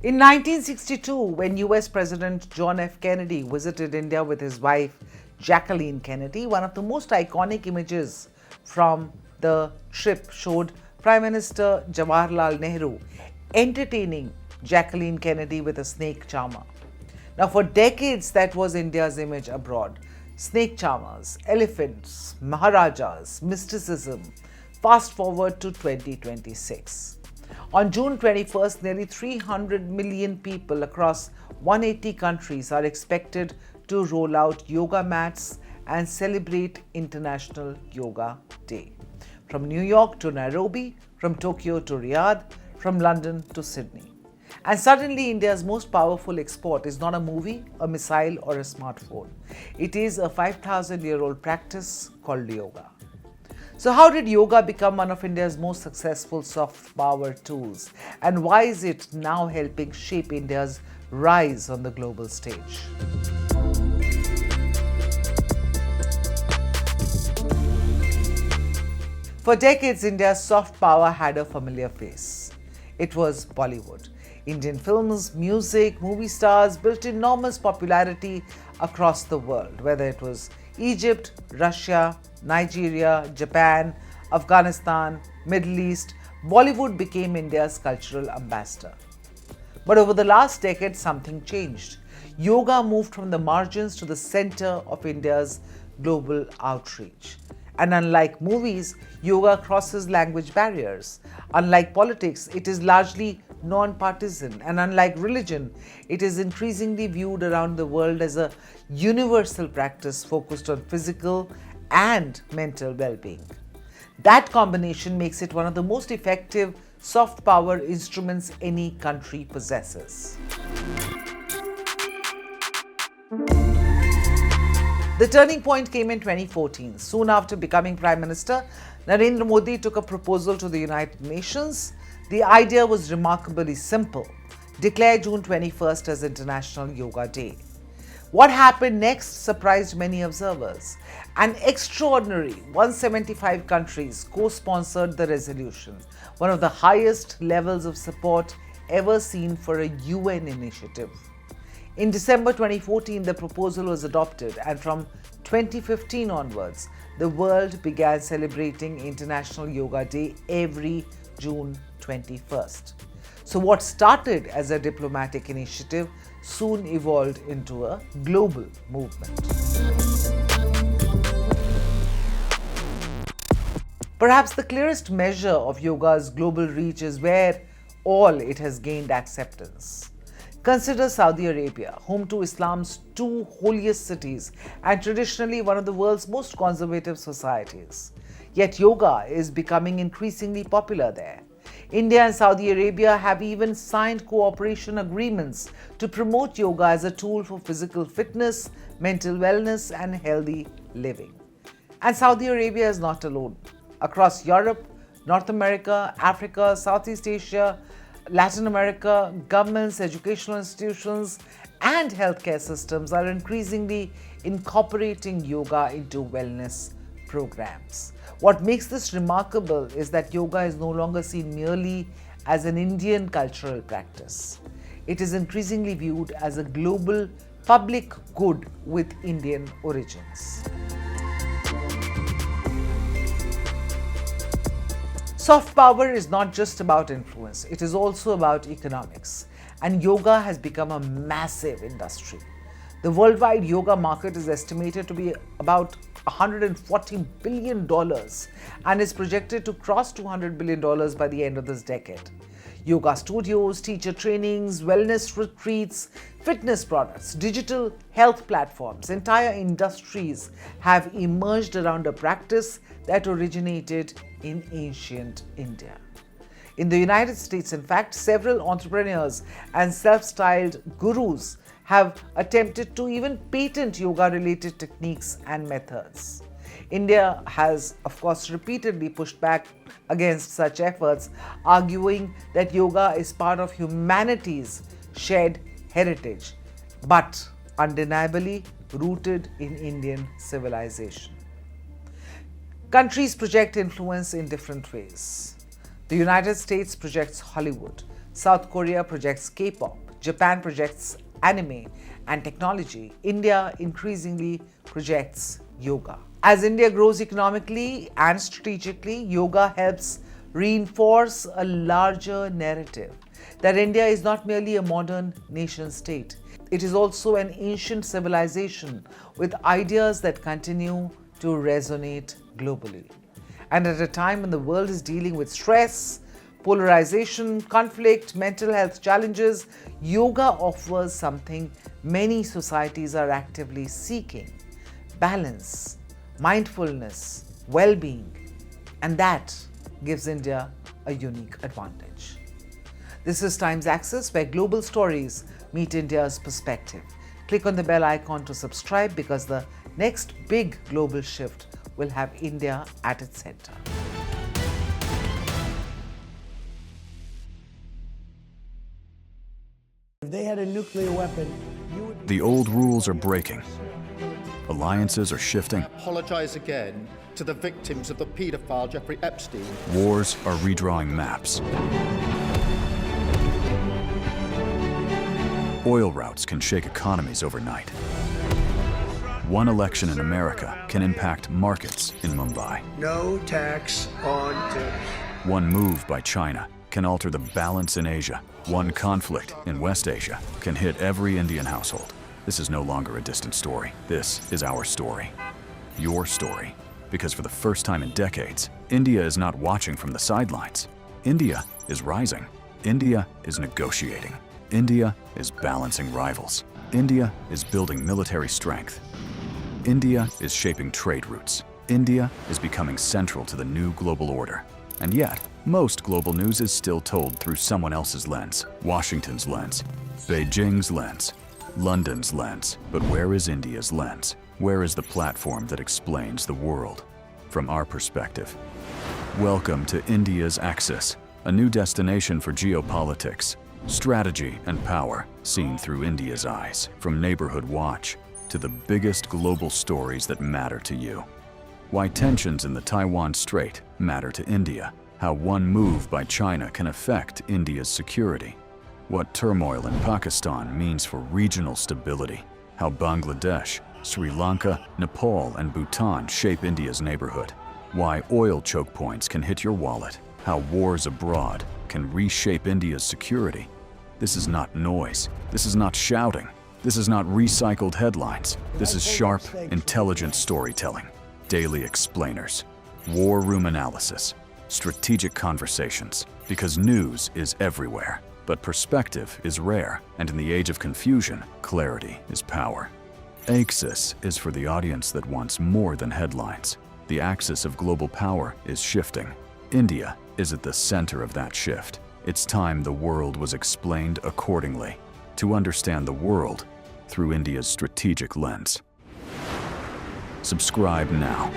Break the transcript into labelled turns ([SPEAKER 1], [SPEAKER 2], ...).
[SPEAKER 1] In 1962, when US President John F. Kennedy visited India with his wife Jacqueline Kennedy, one of the most iconic images from the trip showed Prime Minister Jawaharlal Nehru entertaining Jacqueline Kennedy with a snake charmer. Now, for decades, that was India's image abroad. Snake charmers, elephants, maharajas, mysticism. Fast forward to 2026. On June 21st, nearly 300 million people across 180 countries are expected to roll out yoga mats and celebrate International Yoga Day. From New York to Nairobi, from Tokyo to Riyadh, from London to Sydney. And suddenly, India's most powerful export is not a movie, a missile, or a smartphone. It is a 5,000-year-old practice called yoga. So how did yoga become one of India's most successful soft power tools? And why is it now helping shape India's rise on the global stage? For decades, India's soft power had a familiar face. It was Bollywood. Indian films, music, movie stars built enormous popularity across the world, whether it was Egypt, Russia, Nigeria, Japan, Afghanistan, Middle East. Bollywood became India's cultural ambassador. But over the last decade, something changed. Yoga moved from the margins to the center of India's global outreach. And unlike movies, yoga crosses language barriers. Unlike politics, it is largely non-partisan. And unlike religion, it is increasingly viewed around the world as a universal practice focused on physical and mental well-being. That combination makes it one of the most effective soft power instruments any country possesses. The turning point came in 2014. Soon after becoming Prime Minister, Narendra Modi took a proposal to the United Nations. The idea was remarkably simple: declare June 21st as International Yoga Day. What happened next surprised many observers. An extraordinary 175 countries co-sponsored the resolution, one of the highest levels of support ever seen for a UN initiative. In December 2014, the proposal was adopted, and from 2015 onwards, the world began celebrating International Yoga Day every June 21st. So what started as a diplomatic initiative soon evolved into a global movement. Perhaps the clearest measure of yoga's global reach is where all it has gained acceptance. Consider Saudi Arabia, home to Islam's two holiest cities and traditionally one of the world's most conservative societies. Yet yoga is becoming increasingly popular there. India and Saudi Arabia have even signed cooperation agreements to promote yoga as a tool for physical fitness, mental wellness, and healthy living. And Saudi Arabia is not alone. Across Europe, North America, Africa, Southeast Asia, Latin America, governments, educational institutions, and healthcare systems are increasingly incorporating yoga into wellness programs. What makes this remarkable is that yoga is no longer seen merely as an Indian cultural practice. It is increasingly viewed as a global public good with Indian origins. Soft power is not just about influence, it is also about economics. And yoga has become a massive industry. The worldwide yoga market is estimated to be about $140 billion and is projected to cross $200 billion by the end of this decade. Yoga studios, teacher trainings, wellness retreats, fitness products, digital health platforms, entire industries have emerged around a practice that originated in ancient India. In the United States, in fact, several entrepreneurs and self-styled gurus have attempted to even patent yoga-related techniques and methods. India has, of course, repeatedly pushed back against such efforts, arguing that yoga is part of humanity's shared heritage, but undeniably rooted in Indian civilization. Countries project influence in different ways. The United States projects Hollywood. South Korea projects K-pop. Japan projects anime and technology. India increasingly projects yoga. As India grows economically and strategically, yoga helps reinforce a larger narrative that India is not merely a modern nation state. It is also an ancient civilization with ideas that continue to resonate globally. And at a time when the world is dealing with stress, polarization, conflict, mental health challenges, yoga offers something many societies are actively seeking: balance, mindfulness, well-being, and that gives India a unique advantage. This is Times Access, where global stories meet India's perspective. Click on the bell icon to subscribe, because the next big global shift will have India at its center.
[SPEAKER 2] If they had a nuclear weapon, you would
[SPEAKER 3] The old rules are breaking. Alliances are shifting.
[SPEAKER 4] Apologise again to the victims of the paedophile Jeffrey Epstein.
[SPEAKER 3] Wars are redrawing maps. Oil routes can shake economies overnight. One election in America can impact markets in Mumbai.
[SPEAKER 2] no tax on tips.
[SPEAKER 3] One move by China can alter the balance in Asia. One conflict in West Asia can hit every Indian household. This is no longer a distant story. This is our story. Your story. Because for the first time in decades, India is not watching from the sidelines. India is rising. India is negotiating. India is balancing rivals. India is building military strength. India is shaping trade routes. India is becoming central to the new global order. And yet, most global news is still told through someone else's lens. Washington's lens, Beijing's lens, London's lens. But where is India's lens? Where is the platform that explains the world from our perspective? Welcome to India's Axis, a new destination for geopolitics, strategy and power seen through India's eyes. From Neighborhood Watch to the biggest global stories that matter to you. Why tensions in the Taiwan Strait matter to India. How one move by China can affect India's security. What turmoil in Pakistan means for regional stability. How Bangladesh, Sri Lanka, Nepal, and Bhutan shape India's neighborhood. Why oil choke points can hit your wallet. How wars abroad can reshape India's security. This is not noise. This is not shouting. This is not recycled headlines. This is sharp, intelligent storytelling. Daily explainers, war room analysis, strategic conversations. Because news is everywhere, but perspective is rare. And in the age of confusion, clarity is power. Axis is for the audience that wants more than headlines. The axis of global power is shifting. India is at the center of that shift. It's time the world was explained accordingly. To understand the world through India's strategic lens. Subscribe now.